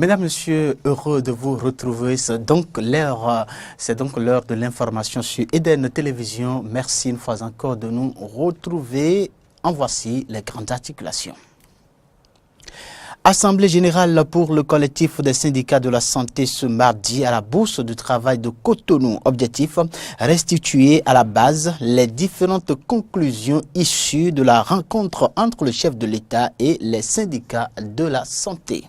Mesdames, Messieurs, heureux de vous retrouver. C'est donc l'heure de l'information sur Eden Télévision. Merci une fois encore de nous retrouver. En voici les grandes articulations. Assemblée générale pour le collectif des syndicats de la santé ce mardi à la Bourse du travail de Cotonou. Objectif, restituer à la base les différentes conclusions issues de la rencontre entre le chef de l'État et les syndicats de la santé.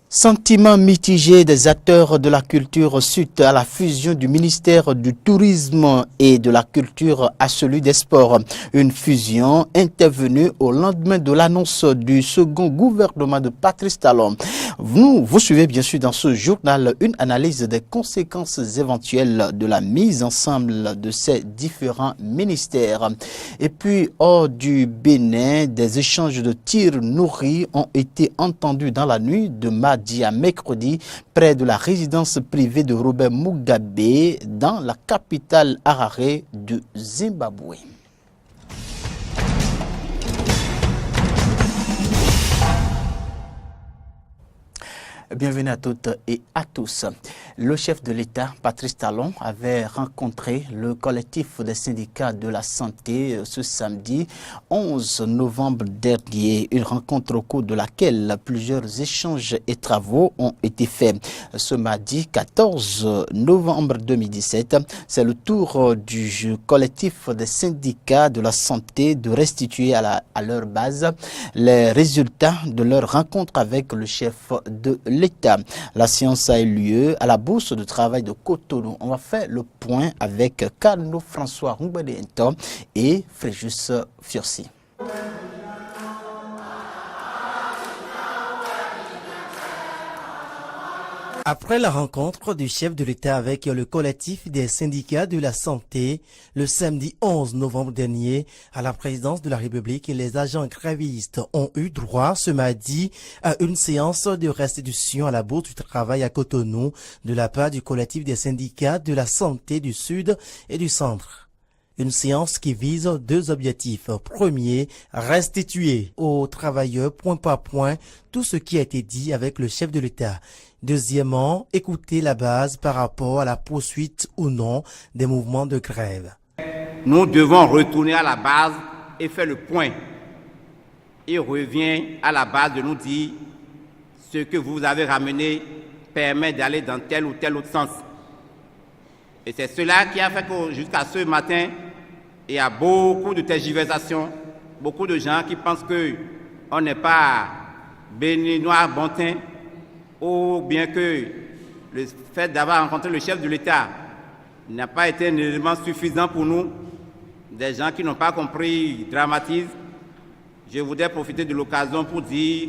Sentiment mitigé des acteurs de la culture suite à la fusion du ministère du Tourisme et de la Culture à celui des Sports. Une fusion intervenue au lendemain de l'annonce du second gouvernement de Patrice Talon. Vous suivez bien sûr dans ce journal une analyse des conséquences éventuelles de la mise ensemble de ces différents ministères. Et puis, hors du Bénin, des échanges de tirs nourris ont été entendus dans la nuit de mardi à mercredi près de la résidence privée de Robert Mugabe dans la capitale Harare du Zimbabwe. Bienvenue à toutes et à tous. Le chef de l'État, Patrice Talon, avait rencontré le collectif des syndicats de la santé ce samedi 11 novembre dernier. Une rencontre au cours de laquelle plusieurs échanges et travaux ont été faits. Ce mardi 14 novembre 2017, c'est le tour du collectif des syndicats de la santé de restituer à leur base les résultats de leur rencontre avec le chef de l'État. La séance a eu lieu à la Bourse de travail de Cotonou. On va faire le point avec Carlo François Rumbadento et Fréjus Fiorsi. Après la rencontre du chef de l'État avec le collectif des syndicats de la santé, le samedi 11 novembre dernier, à la présidence de la République, les agents grévistes ont eu droit ce mardi à une séance de restitution à la Bourse du travail à Cotonou de la part du collectif des syndicats de la santé du Sud et du Centre. Une séance qui vise deux objectifs. Premier, restituer aux travailleurs point par point tout ce qui a été dit avec le chef de l'État. Deuxièmement, écouter la base par rapport à la poursuite ou non des mouvements de grève. Nous devons retourner à la base et faire le point. Il revient à la base de nous dire ce que vous avez ramené permet d'aller dans tel ou tel autre sens. Et c'est cela qui a fait que jusqu'à ce matin, il y a beaucoup de tergiversations, beaucoup de gens qui pensent qu'on n'est pas béninois bon teint, ou bien que le fait d'avoir rencontré le chef de l'État n'a pas été un élément suffisant pour nous. Des gens qui n'ont pas compris dramatisent. Je voudrais profiter de l'occasion pour dire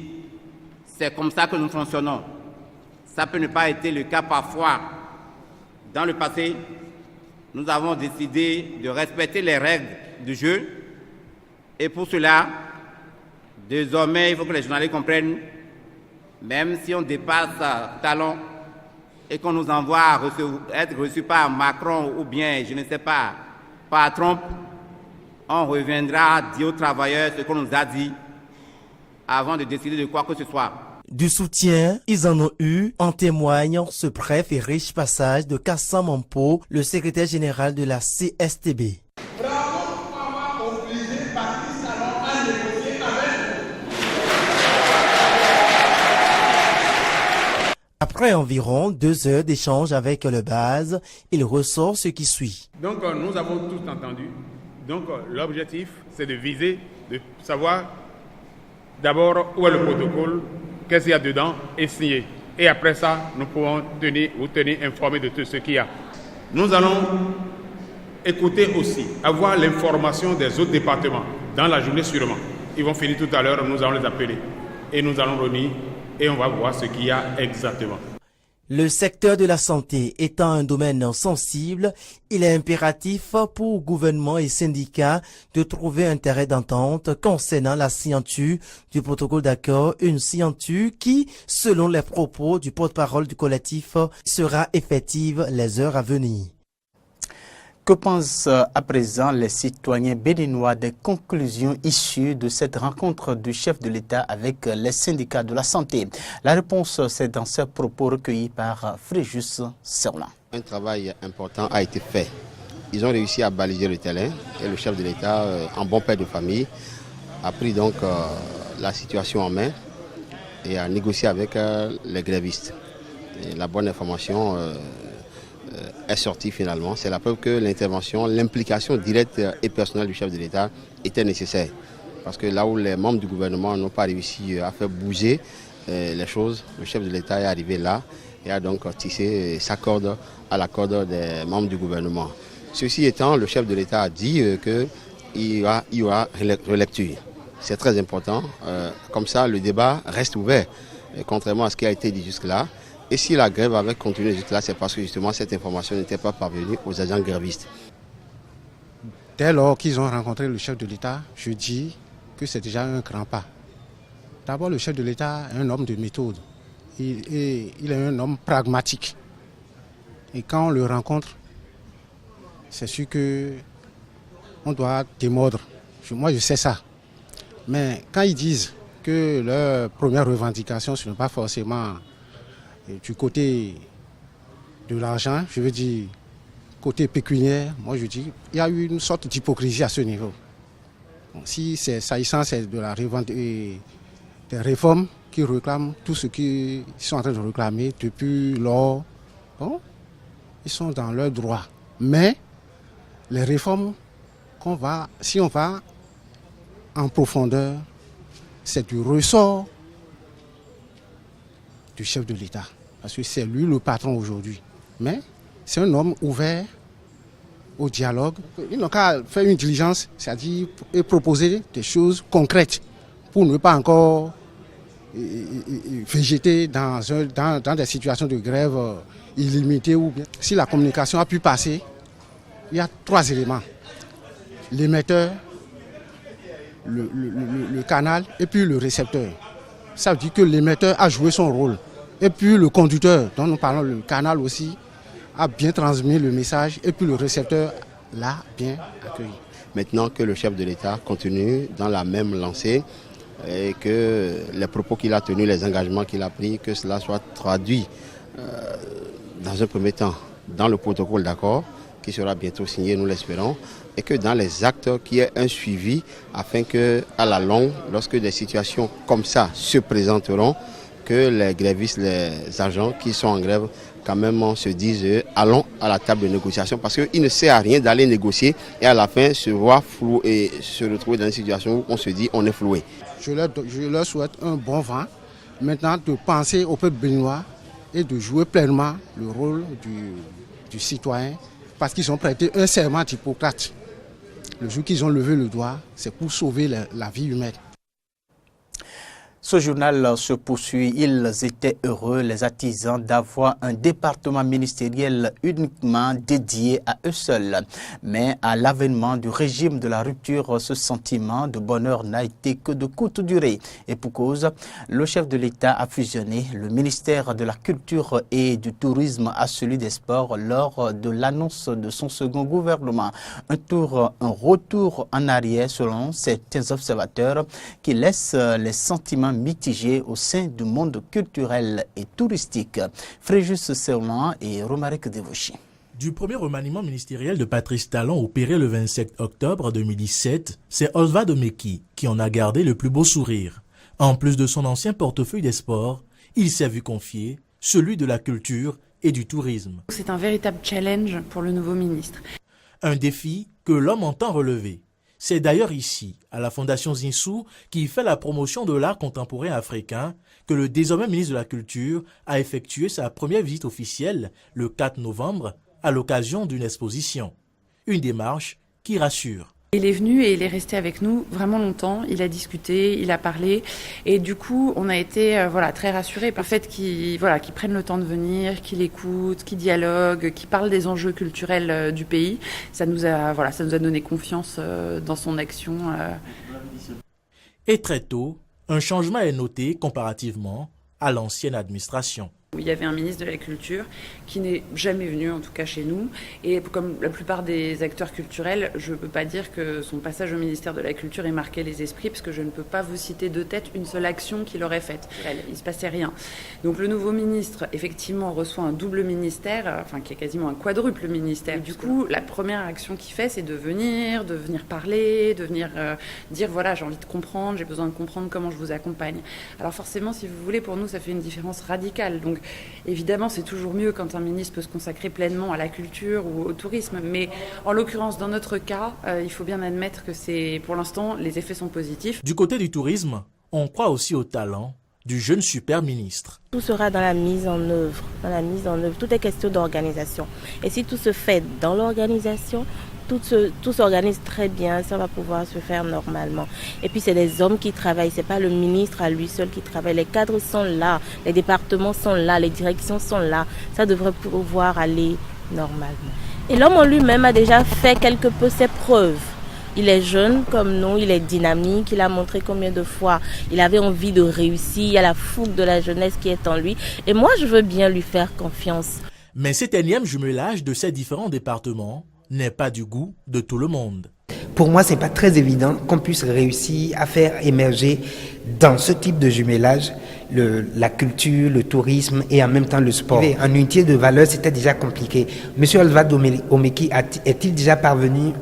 c'est comme ça que nous fonctionnons. Ça peut ne pas être le cas parfois. Dans le passé, nous avons décidé de respecter les règles du jeu. Et pour cela, désormais, il faut que les journalistes comprennent, même si on dépasse Talon et qu'on nous envoie être reçus par Macron ou bien, je ne sais pas, par Trump, on reviendra dire aux travailleurs ce qu'on nous a dit avant de décider de quoi que ce soit. Du soutien, ils en ont eu, en témoigne ce bref et riche passage de Kassan Mampo, le secrétaire général de la CSTB. Bravo pour avoir obligé Patrice Talon à négocier avec vous. Après environ 2 heures d'échange avec le base, il ressort ce qui suit. Donc nous avons tout entendu. Donc l'objectif, c'est de viser, de savoir d'abord où est le protocole, qu'est-ce qu'il y a dedans et signer. Et après ça, nous pourrons vous tenir informés de tout ce qu'il y a. Nous allons écouter aussi, avoir l'information des autres départements dans la journée sûrement. Ils vont finir tout à l'heure, nous allons les appeler. Et nous allons réunir et on va voir ce qu'il y a exactement. Le secteur de la santé étant un domaine sensible, il est impératif pour gouvernement et syndicats de trouver un terrain d'entente concernant la signature du protocole d'accord, une signature qui, selon les propos du porte-parole du collectif, sera effective les heures à venir. Que pensent à présent les citoyens béninois des conclusions issues de cette rencontre du chef de l'État avec les syndicats de la santé? La réponse, c'est dans ces propos recueillis par Fréjus Serlan. Un travail important a été fait. Ils ont réussi à balayer le terrain et le chef de l'État, en bon père de famille, a pris donc la situation en main et a négocié avec les grévistes. Et la bonne information est sortie finalement. C'est la preuve que l'intervention, l'implication directe et personnelle du chef de l'État était nécessaire. Parce que là où les membres du gouvernement n'ont pas réussi à faire bouger les choses, le chef de l'État est arrivé là et a donc tissé sa corde à la corde des membres du gouvernement. Ceci étant, le chef de l'État a dit qu'il y aura relecture. C'est très important. Comme ça, le débat reste ouvert, contrairement à ce qui a été dit jusque-là. Et si la grève avait continué jusque-là, c'est parce que justement cette information n'était pas parvenue aux agents grévistes. Dès lors qu'ils ont rencontré le chef de l'État, je dis que c'est déjà un grand pas. D'abord, le chef de l'État est un homme de méthode. Il est un homme pragmatique. Et quand on le rencontre, c'est sûr qu'on doit démordre. Moi, je sais ça. Mais quand ils disent que leur première revendication, ce n'est pas forcément du côté de l'argent, je veux dire côté pécuniaire, moi je dis il y a eu une sorte d'hypocrisie à ce niveau. Bon, si c'est de la des réformes qui réclament tout ce qu'ils sont en train de réclamer depuis lors, bon, ils sont dans leurs droits. Mais les réformes si on va en profondeur, c'est du ressort du chef de l'État. Parce que c'est lui le patron aujourd'hui. Mais c'est un homme ouvert au dialogue. Ils n'ont qu'à faire une diligence, c'est-à-dire et proposer des choses concrètes pour ne pas encore végéter dans des situations de grève illimitées. Ou bien. Si la communication a pu passer, il y a 3 éléments. L'émetteur, le canal et puis le récepteur. Ça veut dire que l'émetteur a joué son rôle. Et puis le conducteur, dont nous parlons, le canal aussi, a bien transmis le message et puis le récepteur l'a bien accueilli. Maintenant que le chef de l'État continue dans la même lancée et que les propos qu'il a tenus, les engagements qu'il a pris, que cela soit traduit dans un premier temps dans le protocole d'accord qui sera bientôt signé, nous l'espérons, et que dans les actes, qu'il y ait un suivi afin que, à la longue, lorsque des situations comme ça se présenteront, que les grévistes, les agents qui sont en grève, quand même se disent allons à la table de négociation parce qu'il ne sert à rien d'aller négocier et à la fin se voir flou et se retrouver dans une situation où on se dit on est floué. Je leur souhaite un bon vent. Maintenant de penser au peuple béninois et de jouer pleinement le rôle du citoyen parce qu'ils ont prêté un serment d'Hippocrate. Le jour qu'ils ont levé le doigt, c'est pour sauver la vie humaine. Ce journal se poursuit. Ils étaient heureux, les artisans, d'avoir un département ministériel uniquement dédié à eux seuls. Mais à l'avènement du régime de la rupture, ce sentiment de bonheur n'a été que de courte durée. Et pour cause, le chef de l'État a fusionné le ministère de la Culture et du Tourisme à celui des Sports lors de l'annonce de son second gouvernement. Un retour en arrière selon certains observateurs qui laissent les sentiments mitigés au sein du monde culturel et touristique. Fréjus Serlan et Romaric Devoshi. Du premier remaniement ministériel de Patrice Talon opéré le 27 octobre 2017, c'est Oswald Omeki qui en a gardé le plus beau sourire. En plus de son ancien portefeuille des sports, il s'est vu confier celui de la culture et du tourisme. C'est un véritable challenge pour le nouveau ministre. Un défi que l'homme entend relever. C'est d'ailleurs ici, à la Fondation Zinsou, qui fait la promotion de l'art contemporain africain, que le désormais ministre de la Culture a effectué sa première visite officielle le 4 novembre à l'occasion d'une exposition. Une démarche qui rassure. Il est venu et il est resté avec nous vraiment longtemps. Il a discuté, il a parlé et du coup on a été très rassurés par le fait qu'il prenne le temps de venir, qu'il écoute, qu'il dialogue, qu'il parle des enjeux culturels du pays. Ça nous a donné confiance dans son action. Et très tôt, un changement est noté comparativement à l'ancienne administration. Il y avait un ministre de la Culture qui n'est jamais venu, en tout cas chez nous. Et comme la plupart des acteurs culturels, je ne peux pas dire que son passage au ministère de la Culture ait marqué les esprits, parce que je ne peux pas vous citer de tête une seule action qu'il aurait faite. Il ne se passait rien. Donc le nouveau ministre, effectivement, reçoit un double ministère, enfin qui est quasiment un quadruple ministère. Et du coup, la première action qu'il fait, c'est de venir parler, de venir dire, voilà, j'ai envie de comprendre, j'ai besoin de comprendre comment je vous accompagne. Alors forcément, si vous voulez, pour nous, ça fait une différence radicale. Donc évidemment, c'est toujours mieux quand un ministre peut se consacrer pleinement à la culture ou au tourisme. Mais en l'occurrence, dans notre cas, il faut bien admettre que pour l'instant, les effets sont positifs. Du côté du tourisme, on croit aussi au talent du jeune super ministre. Tout sera dans la mise en œuvre. Tout est question d'organisation. Et si tout se fait dans l'organisation, tout s'organise très bien, ça va pouvoir se faire normalement. Et puis c'est des hommes qui travaillent, c'est pas le ministre à lui seul qui travaille. Les cadres sont là, les départements sont là, les directions sont là. Ça devrait pouvoir aller normalement. Et l'homme en lui-même a déjà fait quelque peu ses preuves. Il est jeune comme nous, il est dynamique, il a montré combien de fois il avait envie de réussir, il y a la fougue de la jeunesse qui est en lui. Et moi, je veux bien lui faire confiance. Mais cet énième jumelage de ces différents départements n'est pas du goût de tout le monde. Pour moi, c'est pas très évident qu'on puisse réussir à faire émerger dans ce type de jumelage la culture, le tourisme et en même temps le sport. En unité de valeur, c'était déjà compliqué. Monsieur Alvad Omeki est-il déjà parvenu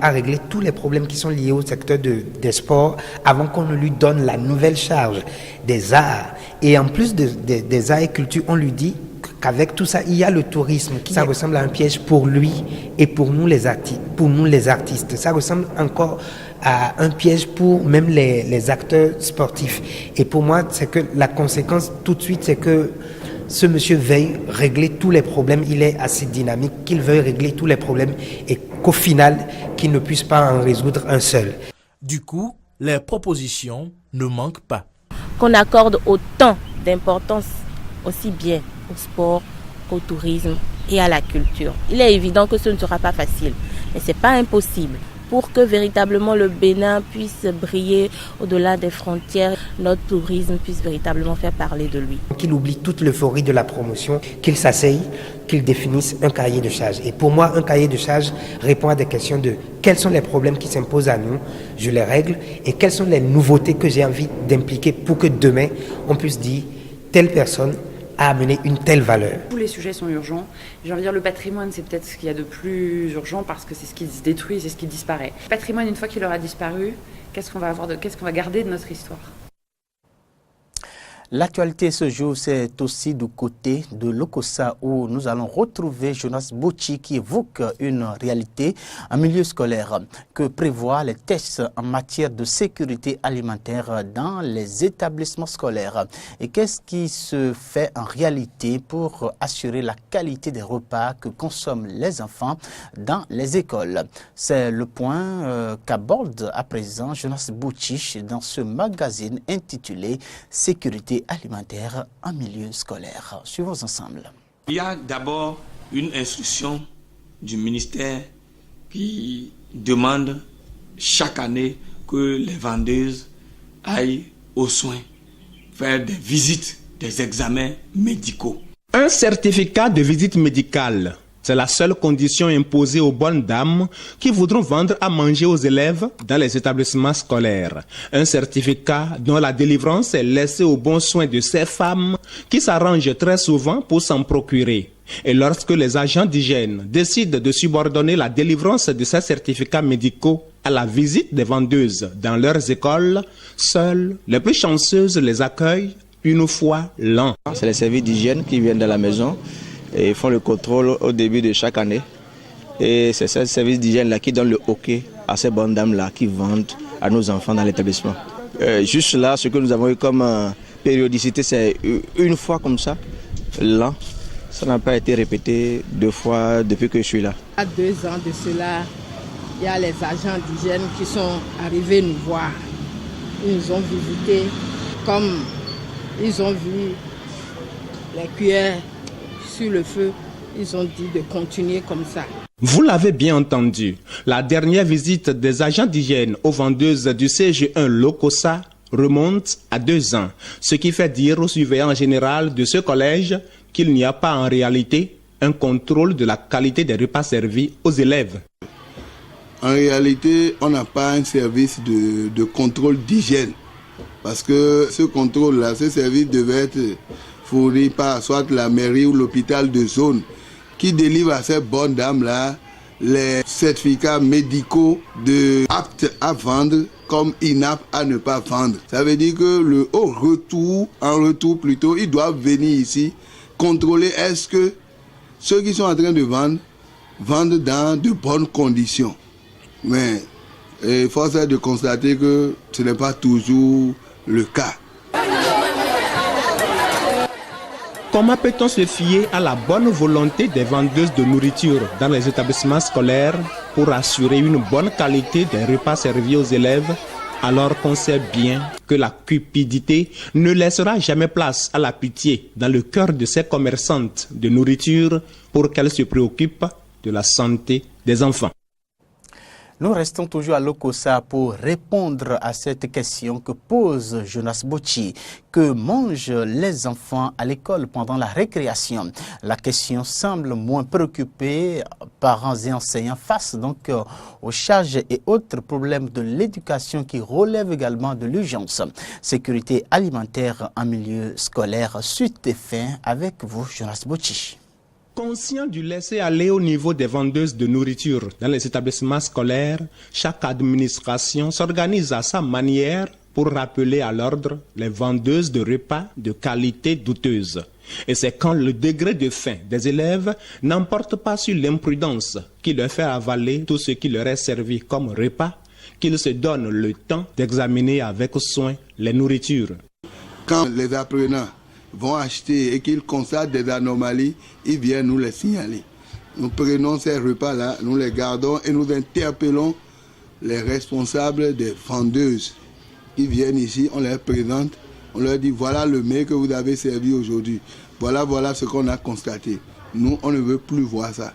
à régler tous les problèmes qui sont liés au secteur des sports avant qu'on ne lui donne la nouvelle charge des arts? Et en plus des arts et culture, on lui dit qu'avec tout ça, il y a le tourisme. Ça ressemble à un piège pour lui et pour nous les artistes. Ça ressemble encore à un piège pour même les acteurs sportifs. Et pour moi, c'est que la conséquence tout de suite, c'est que ce monsieur veuille régler tous les problèmes. Il est assez dynamique, qu'il veuille régler tous les problèmes et qu'au final, qu'il ne puisse pas en résoudre un seul. Du coup, les propositions ne manquent pas. Qu'on accorde autant d'importance aussi bien au sport qu'au tourisme et à la culture. Il est évident que ce ne sera pas facile, mais ce n'est pas impossible. Pour que véritablement le Bénin puisse briller au-delà des frontières, notre tourisme puisse véritablement faire parler de lui. Qu'il oublie toute l'euphorie de la promotion, qu'il s'asseye, qu'il définisse un cahier de charges. Et pour moi, un cahier de charges répond à des questions de quels sont les problèmes qui s'imposent à nous, je les règle, et quelles sont les nouveautés que j'ai envie d'impliquer pour que demain, on puisse dire telle personne à amener une telle valeur. Tous les sujets sont urgents. J'ai envie de dire, le patrimoine, c'est peut-être ce qu'il y a de plus urgent parce que c'est ce qui se détruit, c'est ce qui disparaît. Le patrimoine, une fois qu'il aura disparu, qu'est-ce qu'on va garder de notre histoire ? L'actualité ce jour, c'est aussi du côté de l'Okossa où nous allons retrouver Jonas Bouchi qui évoque une réalité en milieu scolaire que prévoient les tests en matière de sécurité alimentaire dans les établissements scolaires. Et qu'est-ce qui se fait en réalité pour assurer la qualité des repas que consomment les enfants dans les écoles? C'est le point qu'aborde à présent Jonas Bouchi dans ce magazine intitulé Sécurité alimentaire en milieu scolaire. Suivons ensemble. Il y a d'abord une instruction du ministère qui demande chaque année que les vendeuses aillent aux soins, faire des visites, des examens médicaux. Un certificat de visite médicale, c'est la seule condition imposée aux bonnes dames qui voudront vendre à manger aux élèves dans les établissements scolaires. Un certificat dont la délivrance est laissée aux bons soins de ces femmes qui s'arrangent très souvent pour s'en procurer. Et lorsque les agents d'hygiène décident de subordonner la délivrance de ces certificats médicaux à la visite des vendeuses dans leurs écoles, seules les plus chanceuses les accueillent une fois l'an. C'est les services d'hygiène qui viennent de la maison et font le contrôle au début de chaque année. Et c'est ce service d'hygiène-là qui donne le OK à ces bonnes dames-là qui vendent à nos enfants dans l'établissement. Juste là, ce que nous avons eu comme périodicité, c'est une fois comme ça, l'an. Ça n'a pas été répété 2 fois depuis que je suis là. Il y a 2 ans de cela, il y a les agents d'hygiène qui sont arrivés nous voir. Ils nous ont visités, comme ils ont vu les cuillères sur le feu, ils ont dit de continuer comme ça. Vous l'avez bien entendu, la dernière visite des agents d'hygiène aux vendeuses du CG1 Lokossa remonte à 2 ans, ce qui fait dire au surveillant général de ce collège qu'il n'y a pas en réalité un contrôle de la qualité des repas servis aux élèves. En réalité, on n'a pas un service de contrôle d'hygiène. Parce que ce contrôle-là, ce service devait être fourni par soit la mairie ou l'hôpital de zone qui délivre à ces bonnes dames-là les certificats médicaux de aptes à vendre comme inaptes à ne pas vendre. Ça veut dire que en retour plutôt, ils doivent venir ici contrôler est-ce que ceux qui sont en train de vendre vendent dans de bonnes conditions. Mais force est de constater que ce n'est pas toujours le cas. Comment peut-on se fier à la bonne volonté des vendeuses de nourriture dans les établissements scolaires pour assurer une bonne qualité des repas servis aux élèves, alors qu'on sait bien que la cupidité ne laissera jamais place à la pitié dans le cœur de ces commerçantes de nourriture pour qu'elles se préoccupent de la santé des enfants? Nous restons toujours à Lokossa pour répondre à cette question que pose Jonas Bochi. Que mangent les enfants à l'école pendant la récréation? La question semble moins préoccuper parents et enseignants face donc aux charges et autres problèmes de l'éducation qui relèvent également de l'urgence. Sécurité alimentaire en milieu scolaire, suite et fin avec vous, Jonas Bochi. Conscient du laisser-aller au niveau des vendeuses de nourriture dans les établissements scolaires, chaque administration s'organise à sa manière pour rappeler à l'ordre les vendeuses de repas de qualité douteuse. Et c'est quand le degré de faim des élèves n'emporte pas sur l'imprudence qui leur fait avaler tout ce qui leur est servi comme repas, qu'ils se donnent le temps d'examiner avec soin les nourritures. Quand les apprenants vont acheter et qu'ils constatent des anomalies, ils viennent nous les signaler. Nous prenons ces repas-là, nous les gardons et nous interpellons les responsables des vendeuses qui viennent ici, on les présente, on leur dit voilà le mets que vous avez servi aujourd'hui, voilà ce qu'on a constaté. Nous, on ne veut plus voir ça.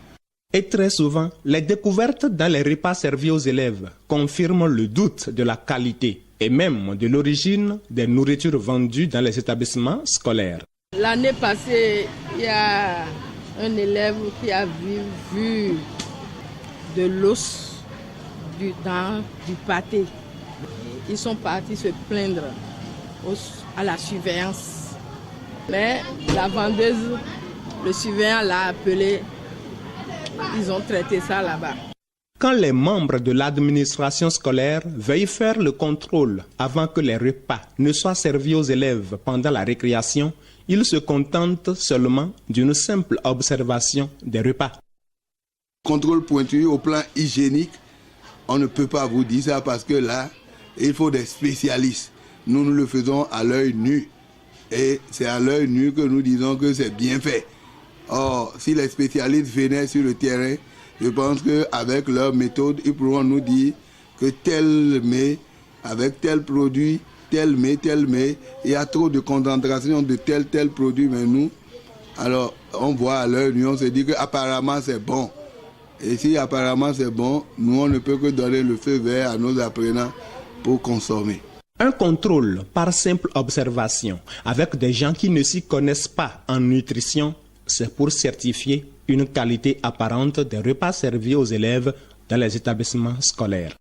Et très souvent, les découvertes dans les repas servis aux élèves confirment le doute de la qualité et même de l'origine des nourritures vendues dans les établissements scolaires. L'année passée, il y a un élève qui a vu de l'os dans du pâté. Ils sont partis se plaindre à la surveillance. Mais la vendeuse, le surveillant l'a appelé, ils ont traité ça là-bas. Quand les membres de l'administration scolaire veillent faire le contrôle avant que les repas ne soient servis aux élèves pendant la récréation, ils se contentent seulement d'une simple observation des repas. Contrôle pointu au plan hygiénique, on ne peut pas vous dire ça parce que là, il faut des spécialistes. Nous le faisons à l'œil nu. Et c'est à l'œil nu que nous disons que c'est bien fait. Or, si les spécialistes venaient sur le terrain, je pense qu'avec leur méthode, ils pourront nous dire que tel mets, avec tel produit, tel mets, il y a trop de concentration de tel produit, mais nous, alors on voit à l'œil nu, on se dit qu'apparemment c'est bon. Et si apparemment c'est bon, nous on ne peut que donner le feu vert à nos apprenants pour consommer. Un contrôle par simple observation avec des gens qui ne s'y connaissent pas en nutrition, c'est pour certifier une qualité apparente des repas servis aux élèves dans les établissements scolaires.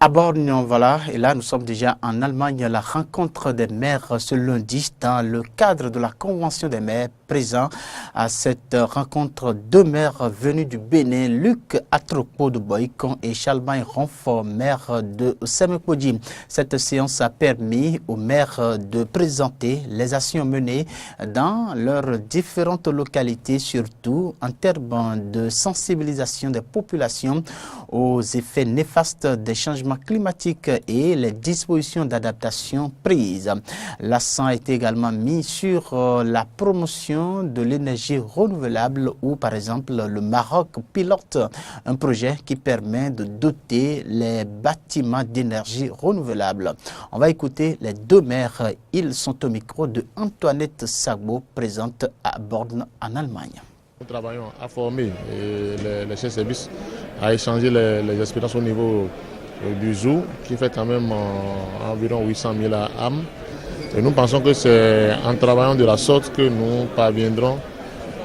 À Borgne, voilà, et là nous sommes déjà en Allemagne, la rencontre des maires ce lundi dans le cadre de la Convention des maires. Présent à cette rencontre, 2 maires venus du Bénin, Luc Atropo de Boïcon et Charlemagne Ronfort, maire de Semekodi. Cette séance a permis aux maires de présenter les actions menées dans leurs différentes localités, surtout en termes de sensibilisation des populations aux effets néfastes des changements climatiques et les dispositions d'adaptation prises. L'accent a été également mis sur la promotion de l'énergie renouvelable où, par exemple, le Maroc pilote un projet qui permet de doter les bâtiments d'énergie renouvelable. On va écouter les 2 maires. Ils sont au micro de Antoinette Sagbo, présente à Borne en Allemagne. Nous travaillons à former les chefs de service, à échanger les expériences au niveau du zoo qui fait quand même environ 800 000 âmes. Et nous pensons que c'est en travaillant de la sorte que nous parviendrons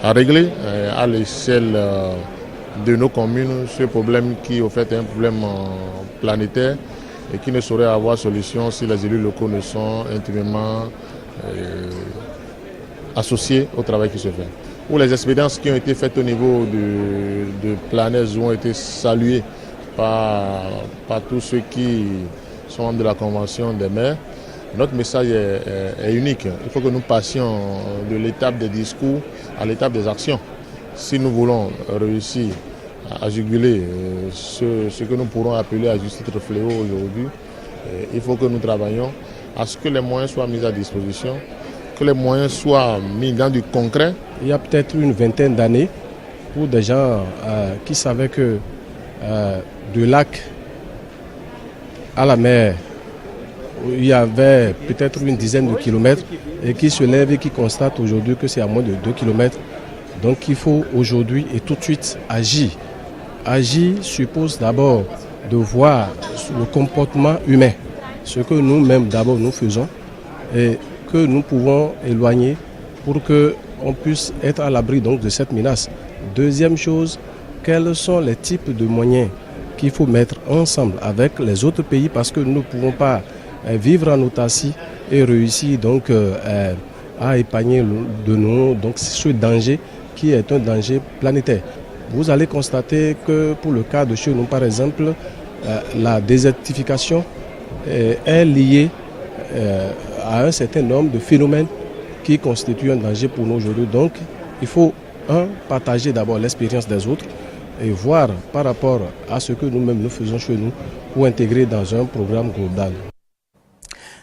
à régler à l'échelle de nos communes ce problème qui au fait est un problème planétaire et qui ne saurait avoir solution si les élus locaux ne sont intimement associés au travail qui se fait. Ou les expériences qui ont été faites au niveau de Planète Zoo ont été saluées par tous ceux qui sont membres de la Convention des maires. Notre message est unique. Il faut que nous passions de l'étape des discours à l'étape des actions. Si nous voulons réussir à juguler ce que nous pourrons appeler à juste titre fléau aujourd'hui, il faut que nous travaillions à ce que les moyens soient mis à disposition, que les moyens soient mis dans du concret. Il y a peut-être une vingtaine d'années, pour des gens qui savaient que du lac à la mer, il y avait peut-être une dizaine de kilomètres et qui se lèvent et qui constatent aujourd'hui que c'est à moins de 2 kilomètres. Donc il faut aujourd'hui et tout de suite agir. Agir suppose d'abord de voir le comportement humain, ce que nous-mêmes d'abord nous faisons et que nous pouvons éloigner pour qu'on puisse être à l'abri donc de cette menace. Deuxième chose, quels sont les types de moyens qu'il faut mettre ensemble avec les autres pays parce que nous ne pouvons pas vivre en autarcie et réussir donc à épargner de nous donc ce danger qui est un danger planétaire. Vous allez constater que pour le cas de chez nous par exemple, la désertification est liée à un certain nombre de phénomènes qui constituent un danger pour nous aujourd'hui. Donc il faut partager d'abord l'expérience des autres et voir par rapport à ce que nous-mêmes nous faisons chez nous pour intégrer dans un programme global.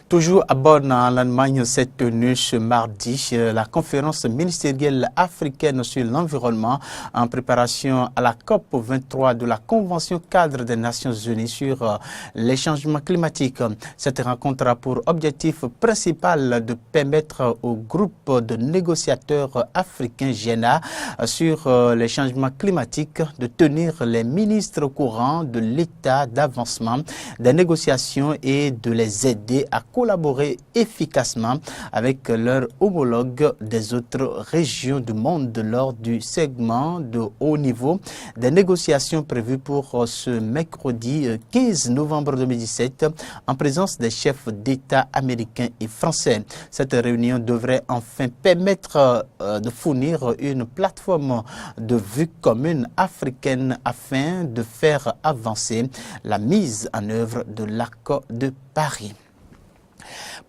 Toujours à Bonn, en Allemagne, s'est tenue ce mardi la conférence ministérielle africaine sur l'environnement en préparation à la COP23 de la Convention cadre des Nations Unies sur les changements climatiques. Cette rencontre a pour objectif principal de permettre au groupe de négociateurs africains GENA sur les changements climatiques de tenir les ministres au courant de l'état d'avancement des négociations et de les aider à collaborer efficacement avec leurs homologues des autres régions du monde lors du segment de haut niveau des négociations prévues pour ce mercredi 15 novembre 2017 en présence des chefs d'État américains et français. Cette réunion devrait enfin permettre de fournir une plateforme de vue commune africaine afin de faire avancer la mise en œuvre de l'accord de Paris.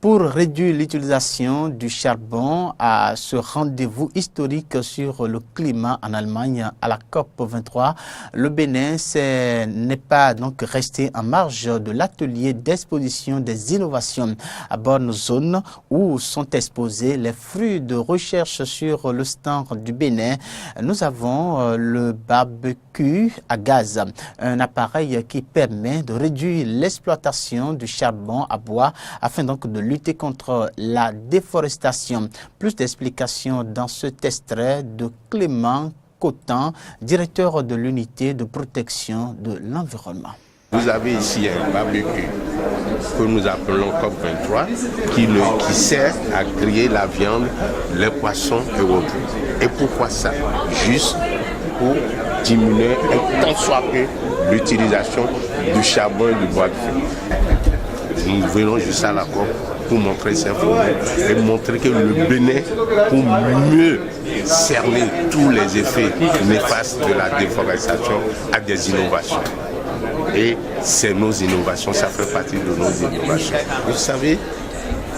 Pour réduire l'utilisation du charbon à ce rendez-vous historique sur le climat en Allemagne à la COP23, le Bénin n'est pas donc resté en marge de l'atelier d'exposition des innovations à Bonne Zone où sont exposés les fruits de recherche sur le stand du Bénin. Nous avons le barbecue à gaz, un appareil qui permet de réduire l'exploitation du charbon à bois afin donc de lutter contre la déforestation. Plus d'explications dans cet extrait de Clément Cotan, directeur de l'unité de protection de l'environnement. Vous avez ici un barbecue que nous appelons COP23 qui sert à griller la viande, les poissons et autres. Et pourquoi ça? Juste pour diminuer un tant soit peu l'utilisation du charbon et du bois de feu. Nous venons juste à la COP pour montrer ces photos et montrer que le Bénin, pour mieux cerner tous les effets néfastes de la déforestation, a des innovations. Et c'est nos innovations, ça fait partie de nos innovations. Vous savez,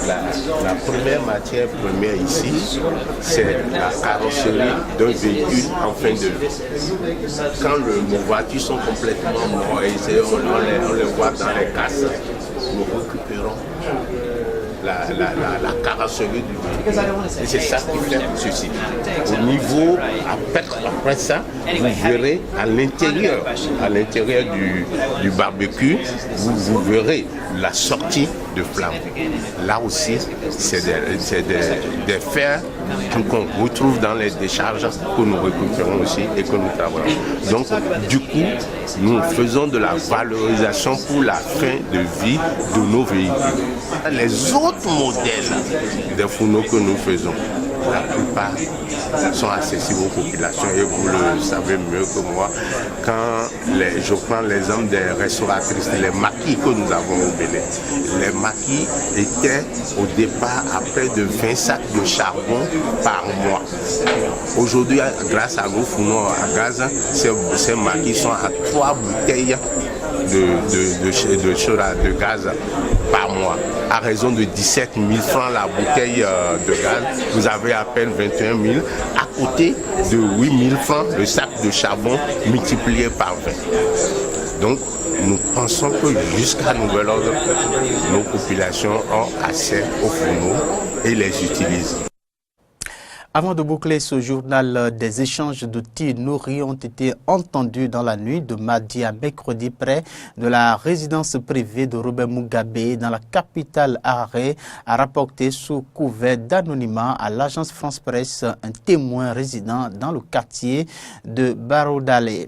la première matière première ici, c'est la carrosserie d'un véhicule en fin de vie. Quand nos voitures sont complètement moralisées, on les voit dans les casses, nous récupérons la carrosserie du véhicule. Et c'est ça qui fait ceci. Au niveau, après ça, vous verrez à l'intérieur du barbecue, vous verrez la sortie de flamme. Là aussi, c'est des fers qu'on retrouve dans les décharges que nous récupérons aussi et que nous travaillons. Donc, du coup, nous faisons de la valorisation pour la fin de vie de nos véhicules. Les autres modèles des fourneaux que nous faisons, la plupart sont accessibles aux populations et vous le savez mieux que moi. Quand je prends l'exemple des restauratrices, les maquis que nous avons au Bénin, les maquis étaient au départ à près de 20 sacs de charbon par mois. Aujourd'hui, grâce à nos fourneaux à gaz, ces maquis sont à 3 bouteilles de gaz par mois. À raison de 17 000 francs la bouteille de gaz, vous avez à peine 21 000, à côté de 8 000 francs le sac de charbon multiplié par 20. Donc, nous pensons que jusqu'à nouvel ordre, nos populations ont accès aux fourneaux et les utilisent. Avant de boucler ce journal, des échanges de tirs nourris ont été entendus dans la nuit de mardi à mercredi près de la résidence privée de Robert Mugabe dans la capitale Harare, a rapporté sous couvert d'anonymat à l'agence France Presse un témoin résident dans le quartier de Barodale.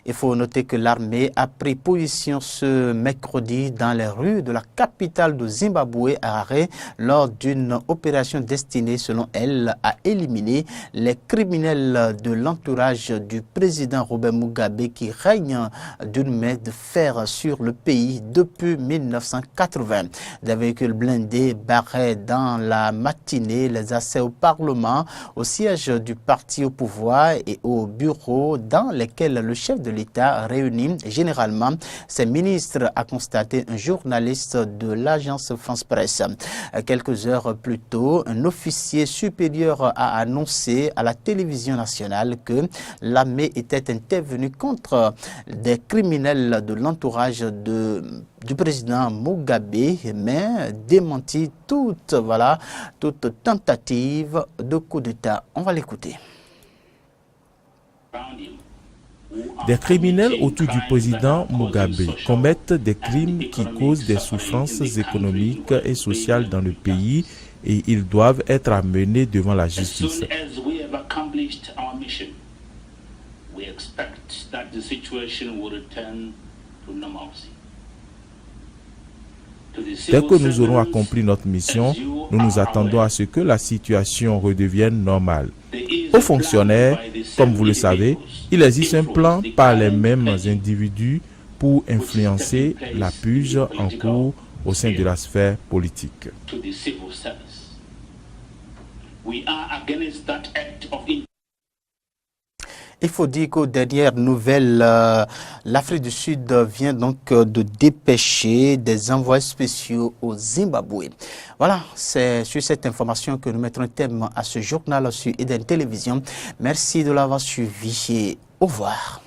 Il faut noter que l'armée a pris position ce mercredi dans les rues de la capitale de Zimbabwe, Harare, lors d'une opération destinée, selon elle, à éliminer les criminels de l'entourage du président Robert Mugabe qui règne d'une main de fer sur le pays depuis 1980. Des véhicules blindés barraient dans la matinée les accès au Parlement, au siège du parti au pouvoir et aux bureaux dans lesquels le chef de l'État réunit généralement ses ministres, a constaté un journaliste de l'agence France Presse. Quelques heures plus tôt, un officier supérieur a annoncé à la télévision nationale que l'armée était intervenue contre des criminels de l'entourage du président Mugabe, mais démenti toute tentative de coup d'État. On va l'écouter. Des criminels autour du président Mugabe commettent des crimes qui causent des souffrances économiques et sociales dans le pays et ils doivent être amenés devant la justice. Dès que nous aurons accompli notre mission, nous nous attendons à ce que la situation redevienne normale. Aux fonctionnaires, comme vous le savez, il existe un plan par les mêmes individus pour influencer la purge en cours au sein de la sphère politique. Il faut dire qu'aux dernières nouvelles, l'Afrique du Sud vient donc de dépêcher des envois spéciaux au Zimbabwe. Voilà, c'est sur cette information que nous mettrons un terme à ce journal sur Eden Télévision. Merci de l'avoir suivi et au revoir.